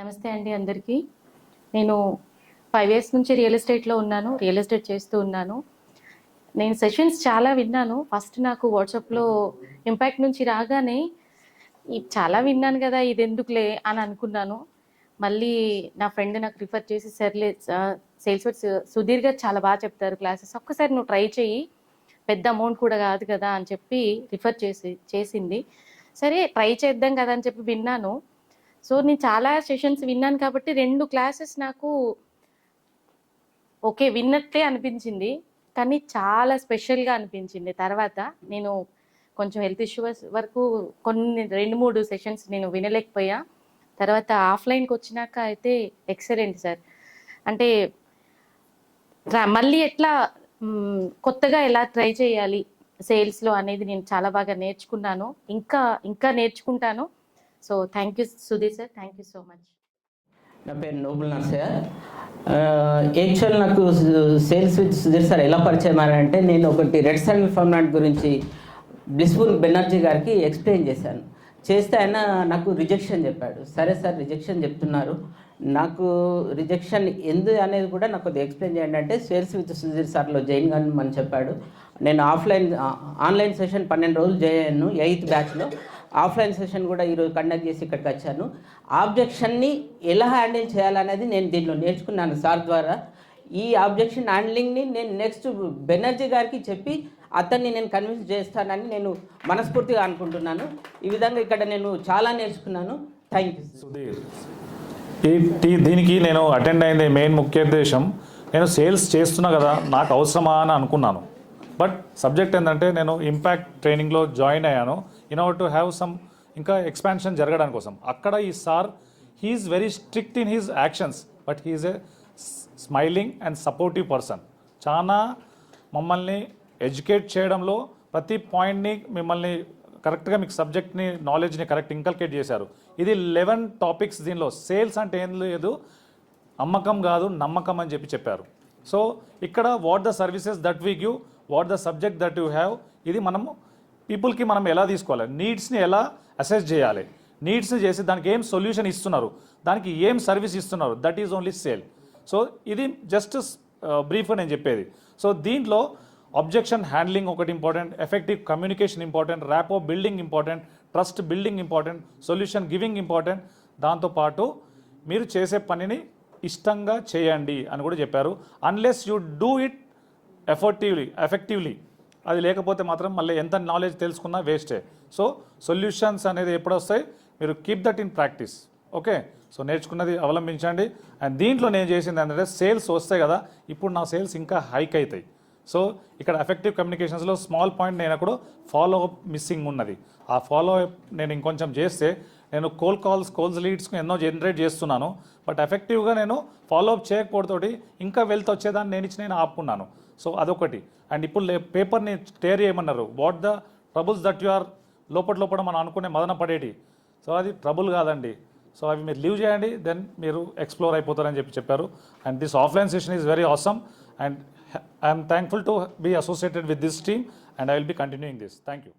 నమస్తే అండి అందరికీ. నేను 5 ఇయర్స్ నుంచి రియల్ ఎస్టేట్లో ఉన్నాను. రియల్ ఎస్టేట్ చేస్తూ ఉన్నాను. నేను సెషన్స్ చాలా విన్నాను. ఫస్ట్ నాకు వాట్సాప్‌లో ఇంపాక్ట్ నుంచి రాగానే చాలా విన్నాను కదా! ఇదెందుకులే అని అనుకున్నాను. మళ్ళీ నా ఫ్రెండ్ నాకు రిఫర్ చేసి సర్లే సేల్స్‌వర్స్ సుధీర్ గారు చాలా బాగా చెప్తారు క్లాసెస్. ఒక్కసారి నువ్వు ట్రై చెయ్యి. పెద్ద అమౌంట్ కూడా కాదు కదా అని చెప్పి రిఫర్ చేసింది. సరే ట్రై చేద్దాం కదా అని చెప్పి విన్నాను. సో నేను చాలా సెషన్స్ విన్నాను కాబట్టి 2 క్లాసెస్ నాకు ఓకే విన్నట్టే అనిపించింది. కానీ చాలా స్పెషల్‌గా అనిపించింది. తర్వాత నేను కొంచెం హెల్త్ ఇష్యూస్ వరకు కొన్ని 2, 3 సెషన్స్ నేను వినలేకపోయా. తర్వాత ఆఫ్‌లైన్‌కి వచ్చినాక అయితే ఎక్సలెంట్ సార్. అంటే మళ్ళీ ఎట్లా కొత్తగా ఎలా ట్రై చేయాలి సేల్స్‌లో అనేది నేను చాలా బాగా నేర్చుకున్నాను. ఇంకా నేర్చుకుంటాను. So thank you Sudheer sir. Thank you so much. నా పేరు నోబుల్ నర్సయ్య. యాక్చువల్ నాకు సేల్స్ విత్ సుధీర్ సార్ ఎలా పరిచయం అంటే, నేను ఒకటి రెడ్ శాండిల్ ఫార్మాట్ గురించి బ్లిస్ఫుల్ బెనర్జీ గారికి ఎక్స్ప్లెయిన్ చేస్తే ఆయన నాకు రిజెక్షన్ చెప్పాడు. సరే సార్ రిజెక్షన్ చెప్తున్నారు, నాకు రిజెక్షన్ ఎందు అనేది కూడా నాకు కొద్దిగా ఎక్స్ప్లెయిన్ చేయండి అంటే, సేల్స్ విత్ సుధీర్ సార్లో జాయిన్ కాని చెప్పాడు. నేను ఆన్లైన్ సెషన్ 12 రోజులు జాయిన్ అయ్యాను. 8th బ్యాచ్లో ఆఫ్లైన్ సెషన్ కూడా ఈరోజు కండక్ట్ చేసి ఇక్కడికి వచ్చాను. ఆబ్జెక్షన్ని ఎలా హ్యాండిల్ చేయాలనేది నేను దీంట్లో నేర్చుకున్నాను సార్ ద్వారా. ఈ ఆబ్జెక్షన్ హ్యాండ్లింగ్ని నేను నెక్స్ట్ బెనర్జీ గారికి చెప్పి అతన్ని నేను కన్విన్స్ చేస్తానని నేను మనస్ఫూర్తిగా అనుకుంటున్నాను. ఈ విధంగా ఇక్కడ నేను చాలా నేర్చుకున్నాను. Thank you Sudheer. దీనికి నేను అటెండ్ అయింది మెయిన్ ముఖ్య ఉద్దేశం, నేను సేల్స్ చేస్తున్నా కదా నాకు అవసరమా అని అనుకున్నాను. బట్ సబ్జెక్ట్ ఏంటంటే నేను ఇంపాక్ట్ ట్రైనింగ్లో జాయిన్ అయ్యాను in order to have some ఇంకా ఎక్స్పాన్షన్ జరగడానికి కోసం. అక్కడ ఈ sir he's very strict in his actions, but he's a smiling and supportive person. చాలా మమ్మల్ని ఎడ్యుకేట్ చేయడంలో ప్రతి పాయింట్ని మిమ్మల్ని కరెక్ట్గా మీకు సబ్జెక్ట్ని నాలెడ్జ్ని కరెక్ట్ ఇంకల్కేట్ చేశారు. ఇది 11 టాపిక్స్. దీనిలో సేల్స్ అంటే ఏం లేదు, అమ్మకం కాదు నమ్మకం అని చెప్పారు. సో ఇక్కడ what the services that we give, what the subject that you have, ఇది మనము పీపుల్కి మనం ఎలా తీసుకోవాలి, నీడ్స్ని ఎలా అసెస్ చేయాలి, నీడ్స్ని చేసి దానికి ఏం సొల్యూషన్ ఇస్తున్నారు, దానికి ఏం సర్వీస్ ఇస్తున్నారు, that is only sale. So ఇది జస్ట్ బ్రీఫ్ నేను చెప్పేది. సో దీంట్లో అబ్జెక్షన్ హ్యాండ్లింగ్ ఒకటి important, effective communication important, rapport building important, trust building important, solution giving important. దాంతోపాటు మీరు చేసే పనిని ఇష్టంగా చేయండి అని కూడా చెప్పారు. Unless you do it effectively, అది లేకపోతే మాత్రం మళ్ళీ ఎంత నాలెడ్జ్ తెలుసుకున్నా వేస్టే. సో సొల్యూషన్స్ అనేది ఎప్పుడు వస్తాయి, మీరు keep that in practice. Okay, so నేర్చుకున్నది అవలంబించండి. అండ్ దీంట్లో నేను చేసింది ఏంటంటే, సేల్స్ వస్తాయి కదా, ఇప్పుడు నా సేల్స్ ఇంకా హైక్ అవుతాయి. సో ఇక్కడ ఎఫెక్టివ్ కమ్యూనికేషన్స్లో స్మాల్ పాయింట్ నేను అక్కడ ఫాలో అప్ మిస్సింగ్ ఉన్నది. ఆ ఫాలో అప్ నేను ఇంకొంచెం చేస్తే, నేను కోల్స్ లీడ్స్కి ఎన్నో జనరేట్ చేస్తున్నాను, బట్ ఎఫెక్టివ్గా నేను ఫాలో అప్ చేయకపోవడంతో ఇంకా వెల్త్ వచ్చేదాన్ని నేను ఆపుకున్నాను. సో అదొకటి. అండ్ ఇప్పుడు పేపర్ని టేర్ చేయమన్నారు, what the troubles that you are లోపల మనం అనుకునే మదన పడేటి. సో అది ట్రబుల్ కాదండి. సో అవి మీరు లీవ్ చేయండి, దెన్ మీరు ఎక్స్ప్లోర్ అయిపోతారని చెప్పారు. And this offline session is very awesome and I'm thankful to be associated with this team and I will be continuing this. Thank you.